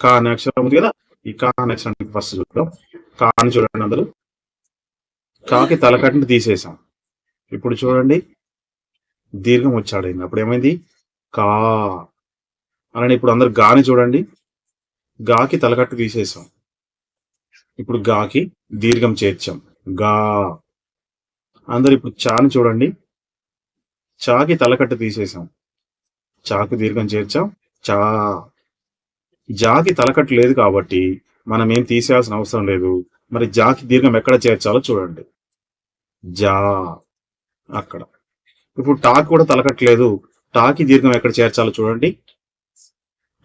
కా అనే అక్షరం ఉంది కదా, ఈ కా అనే అక్షరానికి ఫస్ట్ చూద్దాం. కా అని చూడండి అందరూ. కాకి తలకట్టుని తీసేసాం. ఇప్పుడు చూడండి దీర్ఘం వచ్చాడైంది. అప్పుడు ఏమైంది? కా. అలానే ఇప్పుడు అందరు గాని చూడండి. గాకి తలకట్టు తీసేసాం. ఇప్పుడు గాకి దీర్ఘం చేర్చాం. గా. అందరు ఇప్పుడు చాని చూడండి. చాకి తలకట్టు తీసేసాం. చాకు దీర్ఘం చేర్చాం. చా. జాకి తలకట్టు లేదు కాబట్టి మనం ఏం తీసేయాల్సిన అవసరం లేదు. మరి జాకి దీర్ఘం ఎక్కడ చేర్చాలో చూడండి. జా. అక్కడ. ఇప్పుడు టాకి కూడా తలకట్లేదు. టాకి దీర్ఘం ఎక్కడ చేర్చాలో చూడండి.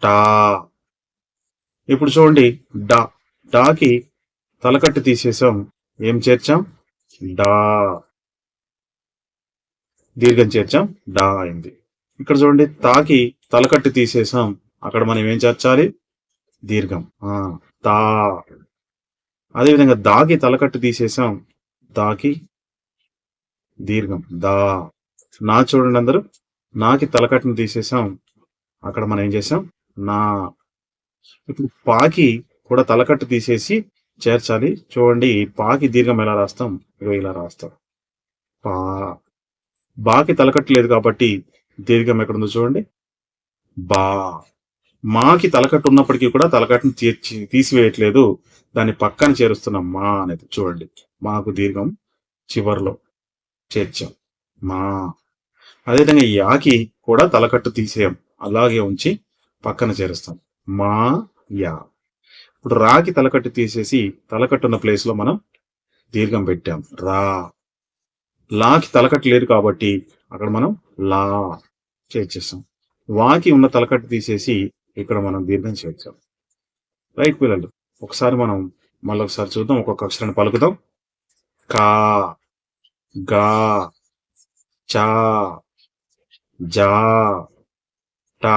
టా. ఇప్పుడు చూడండి డా. డాకి తలకట్టు తీసేసాం. ఏం చేర్చాం? డా. దీర్ఘం చేర్చాం. డా అయింది. ఇక్కడ చూడండి తాకి తలకట్టు తీసేసాం. అక్కడ మనం ఏం చేర్చాలి? దీర్ఘం. తా. అదేవిధంగా దాకి తలకట్టు తీసేసాం. దాకి దీర్ఘం. దా. నా చూడండి అందరూ. నాకి తలకట్టును తీసేసాం. అక్కడ మనం ఏం చేసాం? నా. ఇప్పుడు పాకి కూడా తలకట్టు తీసేసి చేర్చాలి. చూడండి పాకి దీర్ఘం ఎలా రాస్తాం? ఇలా రాస్తాం. పా. బాకి తలకట్టు లేదు కాబట్టి దీర్ఘం ఎక్కడుందో చూడండి. బా. మాకి తలకట్టు ఉన్నప్పటికీ కూడా తలకట్టును తీసివేయట్లేదు. దాన్ని పక్కన చేరుస్తున్నాం. మా అనేది చూడండి. మాకు దీర్ఘం చివర్లో చేర్చాం. మా. అదేవిధంగా యాకి కూడా తలకట్టు తీసేయం. అలాగే ఉంచి పక్కన చేరుస్తాం. మా యా. ఇప్పుడు రాకి తలకట్టు తీసేసి తలకట్టు ఉన్న ప్లేస్ లో మనం దీర్ఘం పెట్టాం. రా. లాకి తలకట్టు లేదు కాబట్టి అక్కడ మనం లా చేర్చేస్తాం. వాకి ఉన్న తలకట్టు తీసేసి ఇక్కడ మనం దీర్ఘం చేర్చాం. రైట్ పిల్లలు, ఒకసారి మనం మళ్ళొకసారి చూద్దాం. ఒక్కొక్క అక్షరాన్ని పలుకుదాం. కా. గా. చా. జా. టా.